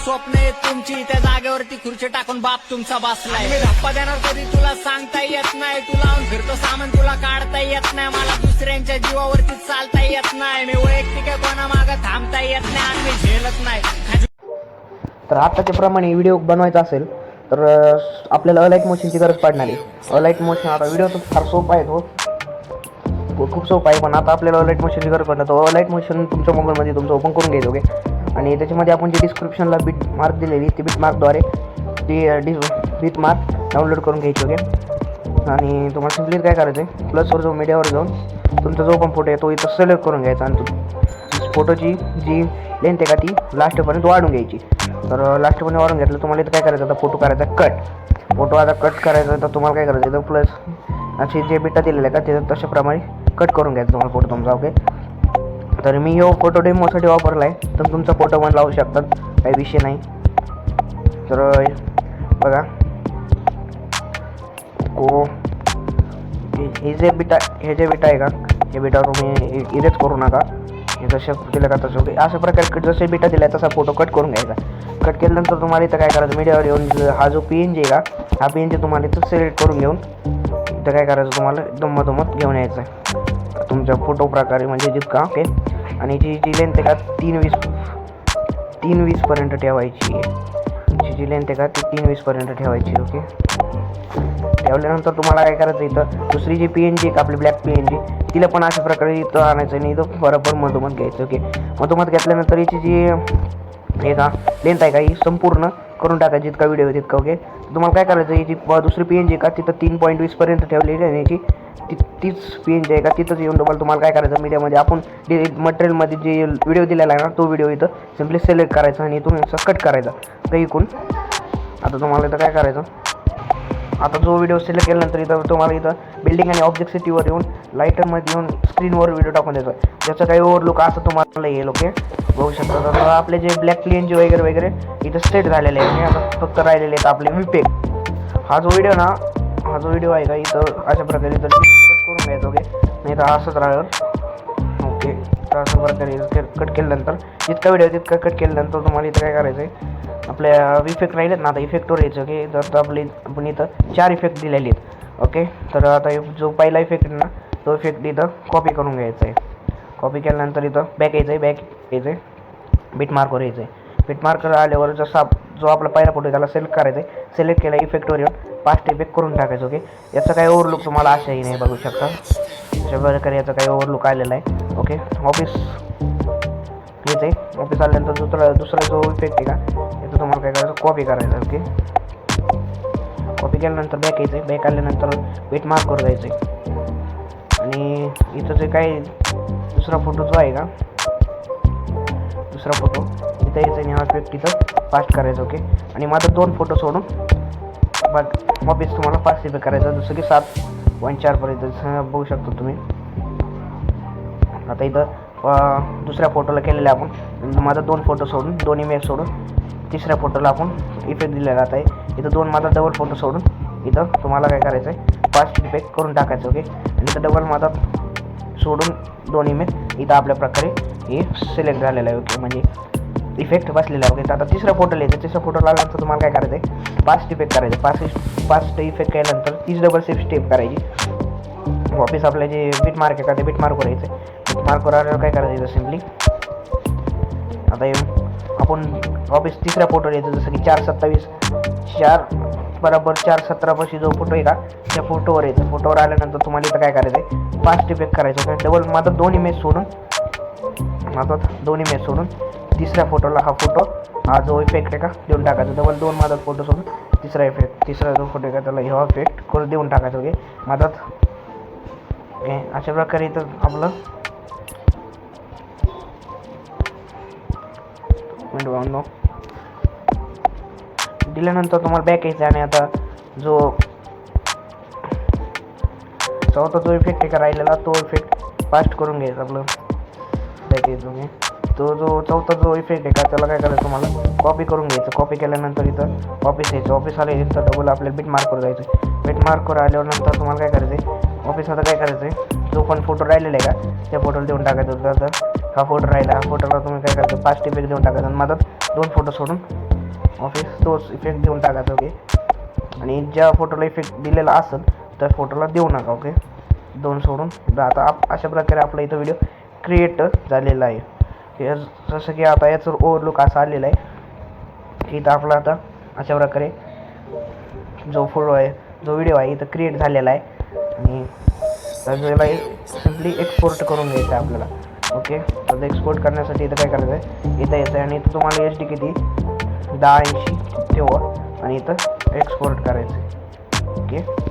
स्वप्न आहेत तुमची, त्या जागेवरती खुर्ची टाकून बाप तुमचा बसलाय. मी धप्पा देणार कधी तुला सांगता येत नाही, तू लावून फिरतो सामान तुला काढता येत नाही. मला दुसऱ्यांच्या जीवावरती चालता येत नाही, मी वैयक्तिक कोणा मागं थांबता येत नाही आणि मी झेलत नाही. तर आताच्या प्रमाणे व्हिडिओ बनवायचा असेल तर आपल्याला अलाइट मोशनची गरज पडणार आहे. अलाइट मोशन आता व्हिडिओ तर फार सोपा आहे, तो खूप सोपा आहे, पण आता आपल्याला अलाइट मोशनची गरज पडणार. तो अलाइट मोशन तुमच्या मोबाईलमध्ये तुमचं ओपन करून घ्यायचं. ओके, आणि त्याच्यामध्ये आपण जी डिस्क्रिप्शनला बिट मार्क दिलेली ती बिट मार्कद्वारे ती बिट मार्क डाउनलोड करून घ्यायची. ओके, आणि तुम्हाला सिम्पली काय करायचं आहे, प्लसवर जाऊन मीडियावर जाऊन तुमचा जो पण फोटो आहे तो इथं सिलेक्ट करून घ्यायचा आणि फोटोची जी लेंथ आहे का ती लास्टपर्यंत वाढून घ्यायची. तर लास्टपर्यंत वाढून घेतलं तुम्हाला इथं काय करायचं, आता फोटो करायचा कट. फोटो आता कट करायचा तर तुम्हाला काय करायचं, इथं प्लस असे जे बिटा दिलेले आहे का ते तशाप्रमाणे कट करून घ्यायचं तुम्हाला फोटो तुमचा. ओके, तर मी हो फोटो डेमोसाठी वापरला आहे, तर तुमचा फोटो पण लावू शकतात, काही विषय नाही. तर बघा हे जे बिटा आहे का, हे बिटा तुम्ही इरेज करू नका. हे जसे दिलं का तसं अशा प्रकारे जसे बिटा दिला तसा फोटो कट करून घ्यायचा. कट केल्यानंतर तुम्हाला इथं काय करायचं, मीडियावर येऊन हा जो PNG आहे का, हा PNG तुम्हाला इथं सिलेक्ट करून घेऊन इथं काय करायचं, तुम्हाला एकदम मधोमध घेऊन यायचं आहे तुमच्या फोटो प्रकारे, म्हणजे जितका. ओके, आणि जी लेंथ आहे का 320 पर्यंत ठेवायची आहे. जी लेंथ आहे का ती 320 पर्यंत ठेवायची. ओके, ठेवल्यानंतर तुम्हाला काय करायचं, इथं दुसरी जी PNG आपली ब्लॅक PNG तिला पण अशा प्रकारे इथं आणायचं आणि इथं बरोबर मधोमध घ्यायचं. ओके, मधोमध घेतल्यानंतर याची जी हे का लेंथ आहे का ही संपूर्ण करून टाकायची, जितका व्हिडिओ तितका. ओके, तुम्हाला काय करायचं, ही जी दुसरी PNG का तिथं 3.20 पर्यंत ठेवलेली आहे, याची तीच PNG आहे का तिथंच येऊन तुम्हाला काय करायचं, मीडियामध्ये आपण मटेरियलमध्ये जे व्हिडिओ दिलेला आहे ना तो व्हिडिओ इथं सिम्पली सिलेक्ट करायचा आणि इथून कट करायचा काही इकून. आता तुम्हाला इथं काय करायचं, आता जो व्हिडिओ सिलेक्ट केल्यानंतर इथं तुम्हाला इथं बिल्डिंग आणि ऑब्जेक्ट सिटीवर येऊन लाईटरमध्ये येऊन स्क्रीनवर व्हिडिओ टाकून द्यायचा. त्याचं काही ओव्हरलुक असं तुम्हाला येईल. ओके, बघू शकता. तर आपले जे ब्लॅक PNG वगैरे इथं सेट झालेले आहे. आता फक्त राहिलेले आहेत आपले विपेक. हा जो व्हिडिओ आहे का इथं अशा प्रकारे इथं कट करून घ्यायचं. ओके, नाही तर असंच राहिलं. ओके, तर अशा प्रकारे कट केल्यानंतर जितका व्हिडिओ तितका कट केल्यानंतर तुम्हाला इथं काय करायचं आहे, आपल्या इफेक्ट राहिलेत ना, आता इफेक्टवर यायचं. ओके, तर आपण इथं 4 इफेक्ट दिलेले आहेत. ओके, तर आता जो पहिला इफेक्ट आहे ना तो इफेक्ट इथं कॉपी करून घ्यायचा आहे. कॉपी केल्यानंतर इथं बॅक यायचं आहे, बिट मार्कवर यायचं आहे. बिट मार्कर आल्यावर जसा जो आपला पहिला फोटो त्याला सिलेक्ट करायचा आहे. सिलेक्ट केला इफेक्टवर येऊन पास्ट इफेक्ट करून टाकायचं. ओके, याचा काही ओव्हरलुक तुम्हाला अशाही नाही बघू शकता, अशा प्रकारे याचा काही ओव्हरलुक आलेला आहे. ओके, ऑफिस हेच आहे. ऑफिस आल्यानंतर दुसरा जो इफेक्ट आहे का याचं तुम्हाला काय करायचं, कॉपी करायचं. ओके, कॉपी केल्यानंतर बॅक यायचं आहे. बॅक आल्यानंतर बिट मार्कवर जायचं आहे आणि इथं जे काही दुसरा फोटो जो आहे का, दुसरा फोटो इथं यायचं आणि हा इफेक्ट तिथं पास्ट करायचं. ओके, आणि माझं 2 फोटो सोडून मग ऑफिस तुम्हाला पास्ट इफेक्ट करायचं, जसं की 7.4 पर्यंत बघू शकतो तुम्ही. आता इथं दुसऱ्या फोटोला केलेलं आपण माझा 2 फोटो सोडून 2 इमेज सोडून तिसऱ्या फोटोला आपण इफेक्ट दिलेला आहे. इथं 2 माझा डबल फोटो सोडून इथं तुम्हाला काय करायचं आहे, पास्ट इफेक्ट करून टाकायचं. ओके, आणि इथं डबल माझा सोडून 2 इमेज इथं आपल्या प्रकारे हे सिलेक्ट झालेलं आहे. ओके, म्हणजे इफेक्ट बसलेला आहे. ओके, आता तिसरा फोटो लिहायचा. तिसरा फोटो लागल्यानंतर तुम्हाला काय करायचं आहे, पास्ट इफेक्ट करायचं. पास्ट इफेक्ट केल्यानंतर 30 डबल स्टेप करायची. वापस आपलं जे बिट मार्क आहे का ते बिट मार्कवर यायचं. बिट मार्कवर आल्यावर काय करायचं सिम्पली, आता आपण वापस तिसऱ्या फोटो यायचं, जसं की 4:17 पाशी जो फोटो आहे का त्या फोटोवर यायचं. फोटोवर आल्यानंतर तुम्हाला इथं काय करायचं आहे, पास्ट इफेक्ट करायचं. डबल माझा 2 इमेज सोडून तिसऱ्या फोटोला हा जो इफेक्ट आहे का देऊन टाकायचा. डबल 2 माझा फोटो सोडून तिसरा जो फोटो आहे का त्याला हा इफेक्ट करून देऊन टाकायचं. ओके, माझा अशा प्रकारे इथं आपलं दिल्यानंतर तुम्हाला बॅक यायचं आणि आता जो चौथा जो इफेक्ट आहे का राहिलेला तो इफेक्ट पास्ट करून घ्यायचा. आपलं बॅक यायचं. तो जो चौथा जो इफेक्ट आहे का त्याला काय करायचं, तुम्हाला कॉपी करून घ्यायचं. कॉपी केल्यानंतर इथं ऑफिस यायचं. ऑफिस आल्यानंतर डबल आपल्याला बिट मार्कवर जायचं. बिट मार्कवर आल्यावर नंतर तुम्हाला काय करायचं आहे, ऑफिस आता काय करायचं आहे, जो पण फोटो राहिलेला आहे का त्या फोटोला देऊन टाकायचं. तर हा फोटो राहिला, हा फोटोला तुम्ही काय करायचं, पास्ट इफेक्ट देऊन टाकायचं. आणि माझा 2 फोटो सोडून ऑफिस तोच इफेक्ट देऊन टाकायचा. ओके. आणि ज्या फोटोला इफेक्ट दिलेला असेल त्या फोटोला देऊ नका. ओके. 2 सोडून आता अशा प्रकारे आपला इथं व्हिडिओ क्रिएट झालेला आहे. जसं की आता याचं ओव्हरलुक असा आलेला आहे की इथं आपला आता अशा प्रकारे जो फोटो आहे जो व्हिडिओ आहे इथं क्रिएट झालेला आहे. आणि त्याला सिम्पली एक्सपोर्ट करून घ्यायचं आहे आपल्याला. ओके. तर एक्सपोर्ट करण्यासाठी इथं काय करायचं आहे, इथं यायचं आहे आणि इथं तुम्हाला HD किती 1080 ठेवा आणि इथं एक्सपोर्ट करायचं आहे. ओके.